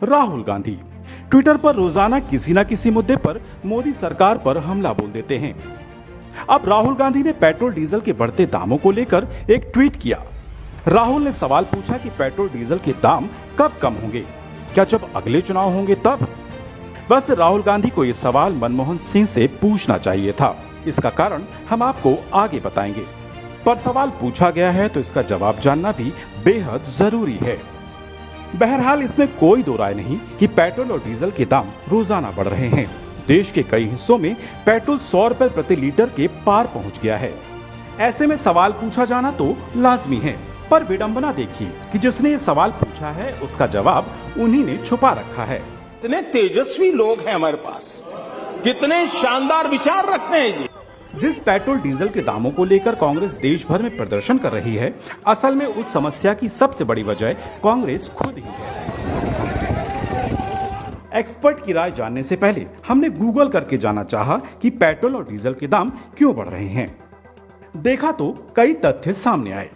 Rahul Gandhi Twitter पर रोजाना किसी न किसी मुद्दे पर मोदी सरकार पर हमला बोल देते हैं। अब राहुल गांधी ने पेट्रोल डीजल के बढ़ते दामों को लेकर एक ट्वीट किया। राहुल ने सवाल पूछा कि पेट्रोल डीजल के दाम कब कम होंगे, क्या जब अगले चुनाव होंगे तब? वैसे राहुल गांधी को यह सवाल मनमोहन सिंह से पूछना चाहिए था। इसका कारण हम आपको आगे बताएंगे, पर सवाल पूछा गया है तो इसका जवाब जानना भी बेहद जरूरी है। बहरहाल इसमें कोई दो राय नहीं कि पेट्रोल और डीजल के दाम रोजाना बढ़ रहे हैं। देश के कई हिस्सों में पेट्रोल 100 रुपए प्रति लीटर के पार पहुंच गया है। ऐसे में सवाल पूछा जाना तो लाजमी है, पर विडंबना देखिए कि जिसने ये सवाल पूछा है उसका जवाब उन्हीं ने छुपा रखा है। कितने तेजस्वी लोग हैं हमारे पास, कितने शानदार विचार रखते हैं जी। जिस पेट्रोल डीजल के दामों को लेकर कांग्रेस देश भर में प्रदर्शन कर रही है, असल में उस समस्या की सबसे बड़ी वजह कांग्रेस खुद ही है। एक्सपर्ट की राय जानने से पहले हमने गूगल करके जाना चाहा कि पेट्रोल और डीजल के दाम क्यों बढ़ रहे हैं। देखा तो कई तथ्य सामने आए।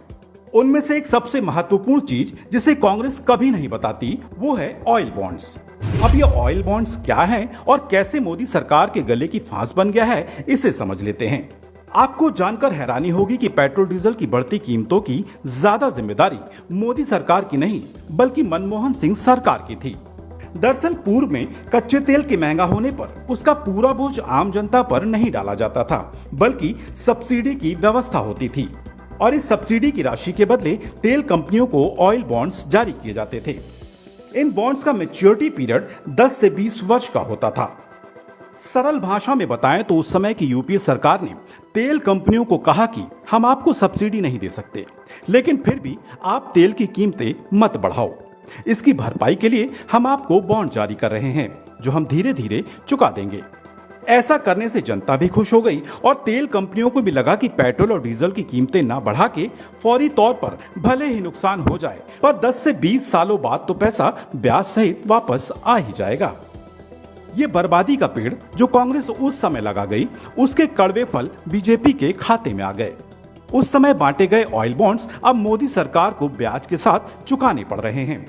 उनमें से एक सबसे महत्वपूर्ण चीज जिसे कांग्रेस कभी नहीं बताती वो है ऑयल बॉन्ड्स। अब ये ऑयल बॉन्ड्स क्या हैं और कैसे मोदी सरकार के गले की फांस बन गया है, इसे समझ लेते हैं। आपको जानकर हैरानी होगी कि पेट्रोल डीजल की बढ़ती कीमतों की ज्यादा जिम्मेदारी मोदी सरकार की नहीं बल्कि मनमोहन सिंह सरकार की थी। दरअसल पूर्व में कच्चे तेल के महंगा होने पर उसका पूरा बोझ आम जनता पर नहीं डाला जाता था, बल्कि सब्सिडी की व्यवस्था होती थी और इस सब्सिडी की राशि के बदले तेल कंपनियों को ऑयल बॉन्ड्स जारी किए जाते थे। इन बॉन्ड्स का मैच्योरिटी पीरियड 10 से 20 वर्ष का होता था। सरल भाषा में बताएं तो उस समय की यूपीए सरकार ने तेल कंपनियों को कहा कि हम आपको सब्सिडी नहीं दे सकते, लेकिन फिर भी आप तेल की कीमतें मत बढ़ाओ। इसकी भरपाई के लिए हम आपको बॉन्ड जारी कर रहे हैं जो हम धीरे धीरे चुका देंगे। ऐसा करने से जनता भी खुश हो गई और तेल कंपनियों को भी लगा कि पेट्रोल और डीजल की कीमतें ना बढ़ा के फौरी तौर पर भले ही नुकसान हो जाए, पर 10 से 20 सालों बाद तो पैसा ब्याज सहित वापस आ ही जाएगा। ये बर्बादी का पेड़ जो कांग्रेस उस समय लगा गई, उसके कड़वे फल बीजेपी के खाते में आ गए। उस समय बांटे गए ऑयल बॉन्ड्स अब मोदी सरकार को ब्याज के साथ चुकाने पड़ रहे हैं।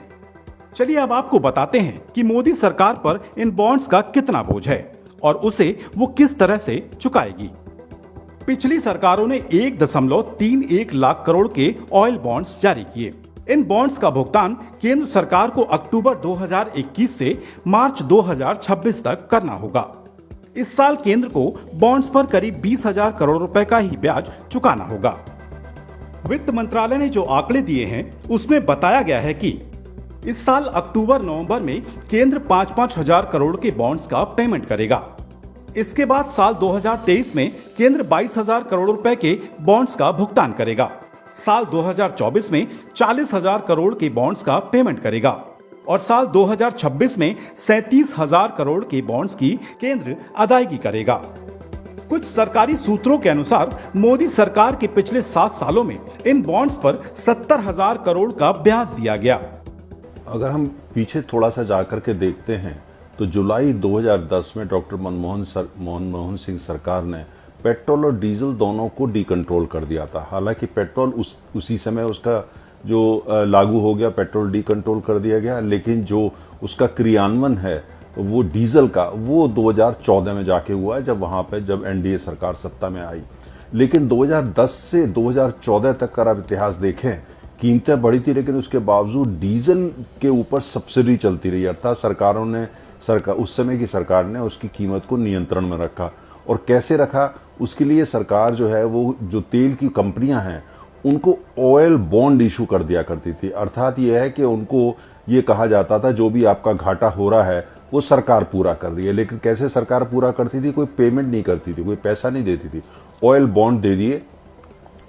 चलिए अब आपको बताते हैं कि मोदी सरकार पर इन बॉन्ड्स का कितना बोझ है और उसे वो किस तरह से चुकाएगी। पिछली सरकारों ने 1.31 लाख करोड़ के ऑयल बॉन्ड्स जारी किए। इन बॉन्ड्स का भुगतान केंद्र सरकार को अक्टूबर 2021 से मार्च 2026 तक करना होगा। इस साल केंद्र को बॉन्ड्स पर करीब 20,000 करोड़ रुपए का ही ब्याज चुकाना होगा। वित्त मंत्रालय ने जो आंकड़े दिए हैं उसमें बताया गया है कि इस साल अक्टूबर नवंबर में केंद्र 5-5 हजार करोड़ के बॉन्ड्स का पेमेंट करेगा। इसके बाद साल 2023 में केंद्र 22,000 करोड़ रुपए के बॉन्ड्स का भुगतान करेगा। साल 2024 में 40,000 करोड़ के बॉन्ड्स का पेमेंट करेगा और साल 2026 में 37,000 करोड़ के बॉन्ड्स की केंद्र अदायगी करेगा। कुछ सरकारी सूत्रों के अनुसार मोदी सरकार के पिछले 7 सालों में इन बॉन्ड्स पर 70,000 करोड़ का ब्याज दिया गया। अगर हम पीछे थोड़ा सा जाकर के देखते हैं तो जुलाई 2010 में डॉक्टर मनमोहन सिंह सरकार ने पेट्रोल और डीजल दोनों को डीकंट्रोल कर दिया था। हालांकि पेट्रोल उसी समय उसका जो लागू हो गया, पेट्रोल डीकंट्रोल कर दिया गया, लेकिन जो उसका क्रियान्वयन है वो डीजल का वो 2014 में जाके हुआ है, जब एनडीए सरकार सत्ता में आई। लेकिन 2010 से 2014 तक का इतिहास देखें, कीमतें बढ़ी थी, लेकिन उसके बावजूद डीजल के ऊपर सब्सिडी चलती रही। अर्थात उस समय की सरकार ने उसकी कीमत को नियंत्रण में रखा। और कैसे रखा, उसके लिए सरकार जो है वो जो तेल की कंपनियां हैं उनको ऑयल बॉन्ड इशू कर दिया करती थी। अर्थात ये है कि उनको ये कहा जाता था जो भी आपका घाटा हो रहा है वो सरकार पूरा कर रही है। लेकिन कैसे सरकार पूरा करती थी? कोई पेमेंट नहीं करती थी, कोई पैसा नहीं देती थी। ऑयल बॉन्ड दे दिए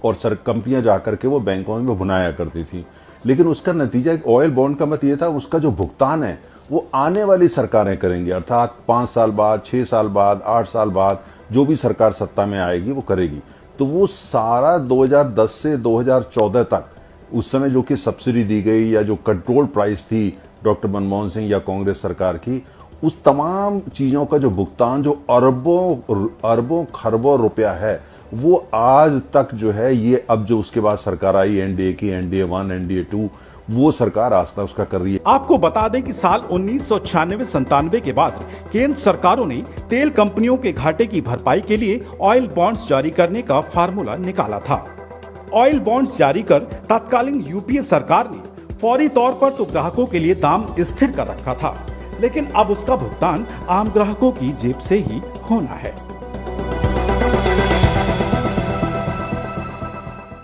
और कंपनियां जाकर के वो बैंकों में भुनाया करती थी। लेकिन उसका नतीजा ऑयल बॉन्ड का मत ये था, उसका जो भुगतान है वो आने वाली सरकारें करेंगी। अर्थात 5 साल बाद, 6 साल बाद, 8 साल बाद जो भी सरकार सत्ता में आएगी वो करेगी। तो वो सारा 2010 से 2014 तक, उस समय जो कि सब्सिडी दी गई या जो कंट्रोल प्राइस थी डॉक्टर मनमोहन सिंह या कांग्रेस सरकार की, उस तमाम चीजों का जो भुगतान जो अरबों खरबों रुपया है वो आज तक जो है ये अब जो उसके बाद सरकार आई एनडीए की, एनडीए 1, एनडीए 2, वो सरकार आस्था उसका कर रही है। आपको बता दें कि साल 1996-97 के बाद केंद्र सरकारों ने तेल कंपनियों के घाटे की भरपाई के लिए ऑयल बॉन्ड्स जारी करने का फार्मूला निकाला था। ऑयल बॉन्ड्स जारी कर तत्कालीन यूपीए सरकार ने फौरी तौर पर तो ग्राहकों के लिए दाम स्थिर कर रखा था, लेकिन अब उसका भुगतान आम ग्राहकों की जेब से ही होना है।